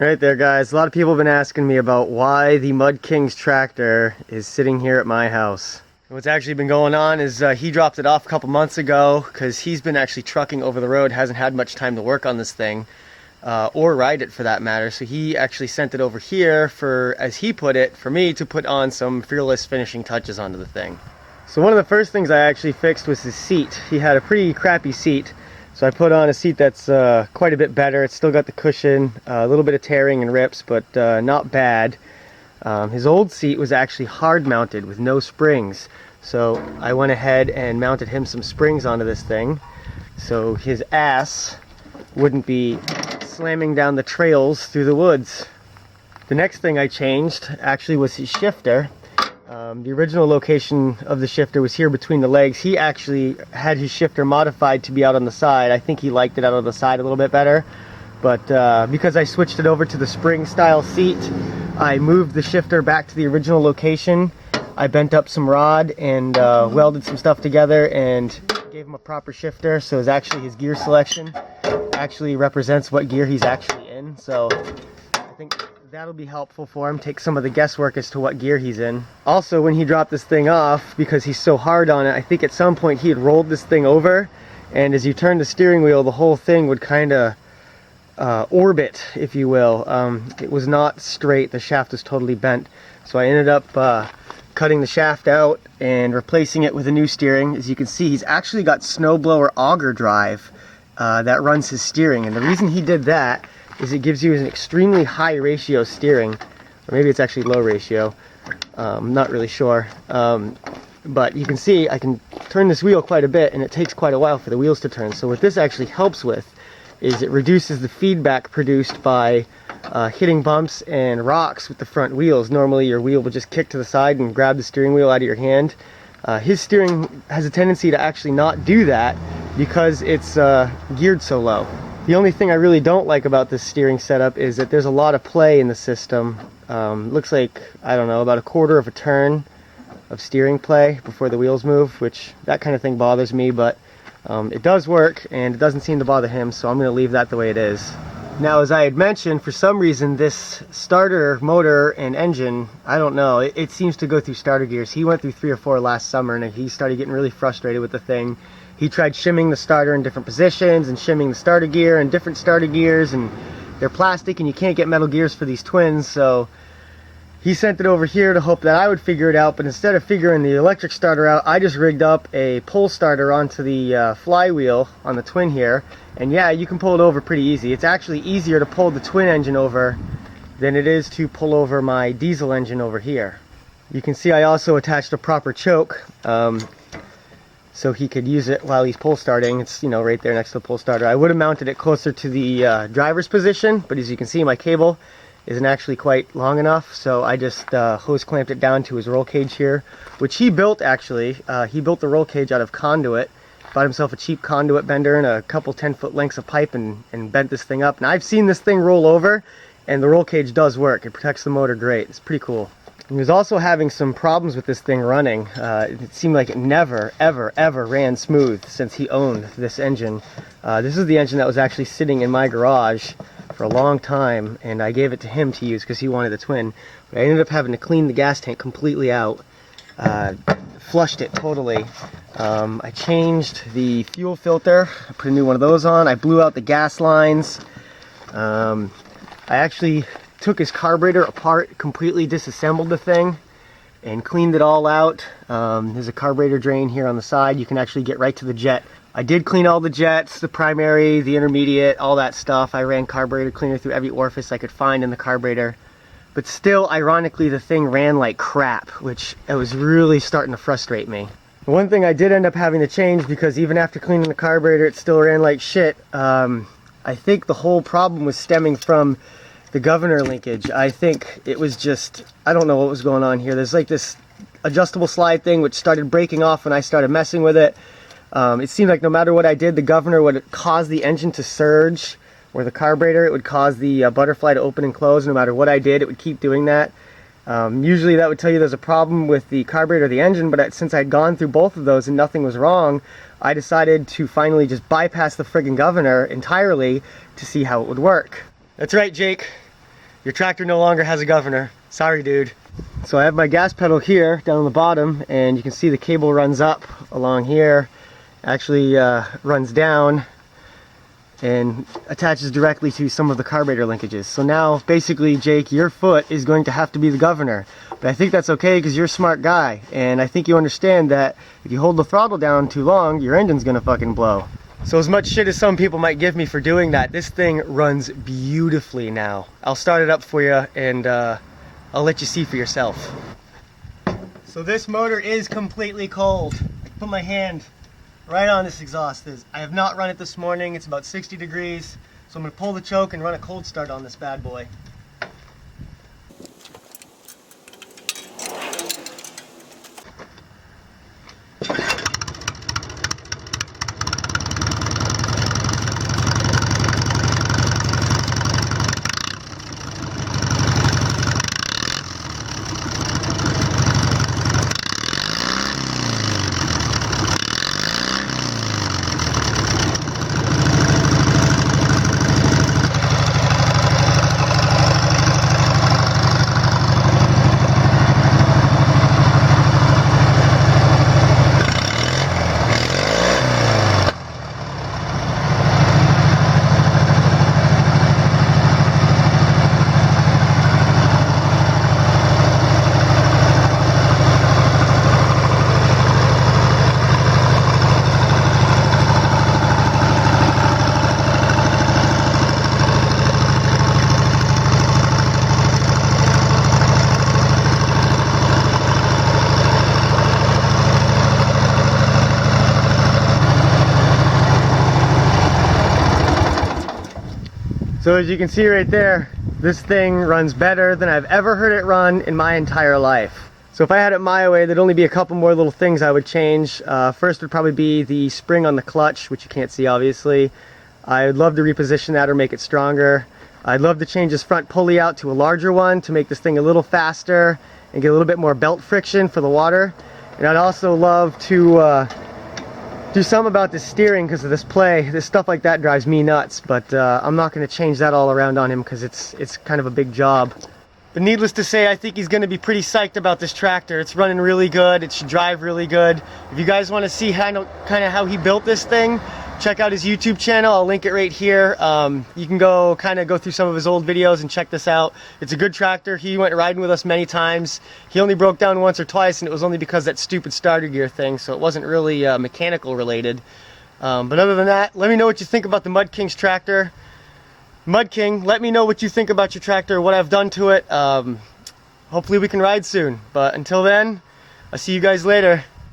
Right there, guys. A lot of people have been asking me about why the MudKing's tractor is sitting here at my house. What's actually been going on is he dropped it off a couple months ago because he's been actually trucking over the road, hasn't had much time to work on this thing, or ride it for that matter. So he actually sent it over here for, as he put it, for me to put on some fearless finishing touches onto the thing. So one of the first things I actually fixed was his seat. He had a pretty crappy seat. So I put on a seat that's quite a bit better. It's still got the cushion, a little bit of tearing and rips, but not bad. His old seat was actually hard mounted with no springs. So I went ahead and mounted him some springs onto this thing so his ass wouldn't be slamming down the trails through the woods. The next thing I changed actually was his shifter. The original location of the shifter was here between the legs. He actually had his shifter modified to be out on the side. I think he liked it out on the side a little bit better. But because I switched it over to the spring style seat, I moved the shifter back to the original location. I bent up some rod and welded some stuff together and gave him a proper shifter. So it's actually his gear selection actually represents what gear he's actually in. So I think that'll be helpful for him, take some of the guesswork as to what gear he's in. Also, when he dropped this thing off, because he's so hard on it, I think at some point he had rolled this thing over, and as you turn the steering wheel, the whole thing would kind of orbit, if you will. It was not straight, the shaft was totally bent. So I ended up cutting the shaft out and replacing it with a new steering. As you can see, he's actually got snowblower auger drive that runs his steering, and the reason he did that is it gives you an extremely high ratio steering, or maybe it's actually low ratio, I'm not really sure, but you can see I can turn this wheel quite a bit and it takes quite a while for the wheels to turn. So what this actually helps with is it reduces the feedback produced by hitting bumps and rocks with the front wheels. Normally your wheel will just kick to the side and grab the steering wheel out of your hand. His steering has a tendency to actually not do that because it's geared so low. The only thing I really don't like about this steering setup is that there's a lot of play in the system. Looks like, I don't know, about a quarter of a turn of steering play before the wheels move, which that kind of thing bothers me, but it does work and it doesn't seem to bother him, so I'm going to leave that the way it is. Now, as I had mentioned, for some reason this starter motor and engine, I don't know, it seems to go through starter gears. He went through 3 or 4 last summer and he started getting really frustrated with the thing. He tried shimming the starter in different positions and shimming the starter gear in different starter gears, and they're plastic and you can't get metal gears for these twins, so he sent it over here to hope that I would figure it out. But instead of figuring the electric starter out, I just rigged up a pull starter onto the flywheel on the twin here, and yeah, you can pull it over pretty easy. It's actually easier to pull the twin engine over than it is to pull over my diesel engine over here. You can see I also attached a proper choke so he could use it while he's pull starting. It's, you know, right there next to the pull starter. I would have mounted it closer to the driver's position, but as you can see, my cable isn't actually quite long enough, so I just hose clamped it down to his roll cage here, which he built actually. He built the roll cage out of conduit, bought himself a cheap conduit bender and a couple 10-foot lengths of pipe and bent this thing up. And I've seen this thing roll over, and the roll cage does work. It protects the motor great. It's pretty cool. He was also having some problems with this thing running. It seemed like it never, ever, ever ran smooth since he owned this engine. This is the engine that was actually sitting in my garage for a long time, and I gave it to him to use because he wanted a twin. But I ended up having to clean the gas tank completely out, flushed it totally. I changed the fuel filter, I put a new one of those on. I blew out the gas lines. I actually took his carburetor apart, completely disassembled the thing and cleaned it all out. There's a carburetor drain here on the side. You can actually get right to the jet. I did clean all the jets, the primary, the intermediate, all that stuff. I ran carburetor cleaner through every orifice I could find in the carburetor. But still, ironically, the thing ran like crap, which it was really starting to frustrate me. One thing I did end up having to change, because even after cleaning the carburetor, it still ran like shit. I think the whole problem was stemming from the governor linkage. I think it was just, I don't know what was going on here. There's like this adjustable slide thing which started breaking off when I started messing with it. It seemed like no matter what I did, the governor would cause the engine to surge, or the carburetor, it would cause the butterfly to open and close. No matter what I did, it would keep doing that. Usually that would tell you there's a problem with the carburetor or the engine, but since I'd gone through both of those and nothing was wrong, I decided to finally just bypass the friggin' governor entirely to see how it would work. That's right, Jake. your tractor no longer has a governor. Sorry, dude. So I have my gas pedal here down on the bottom, and you can see the cable runs up along here, actually runs down and attaches directly to some of the carburetor linkages. So now basically, Jake, your foot is going to have to be the governor. But I think that's okay because you're a smart guy, and I think you understand that if you hold the throttle down too long, your engine's gonna fucking blow. So as much shit as some people might give me for doing that, this thing runs beautifully now. I'll start it up for you, and I'll let you see for yourself. So this motor is completely cold. I can put my hand right on this exhaust. I have not run it this morning. It's about 60 degrees. So I'm gonna pull the choke and run a cold start on this bad boy. So as you can see right there, this thing runs better than I've ever heard it run in my entire life. So if I had it my way, there'd only be a couple more little things I would change. First would probably be the spring on the clutch, which you can't see obviously. I would love to reposition that or make it stronger. I'd love to change this front pulley out to a larger one to make this thing a little faster and get a little bit more belt friction for the water. And I'd also love to do something about the steering because of this play. This stuff like that drives me nuts, but I'm not going to change that all around on him because it's kind of a big job. But needless to say, I think he's going to be pretty psyched about this tractor. It's running really good. It should drive really good. If you guys want to see kind of how he built this thing, check out his YouTube channel. I'll link it right here. You can go through some of his old videos and check this out. It's a good tractor. He went riding with us many times. He only broke down once or twice, and it was only because that stupid starter gear thing, so it wasn't really mechanical related. But other than that, let me know what you think about the MudKing's tractor. MudKing, let me know what you think about your tractor, what I've done to it. Hopefully we can ride soon. But until then, I'll see you guys later.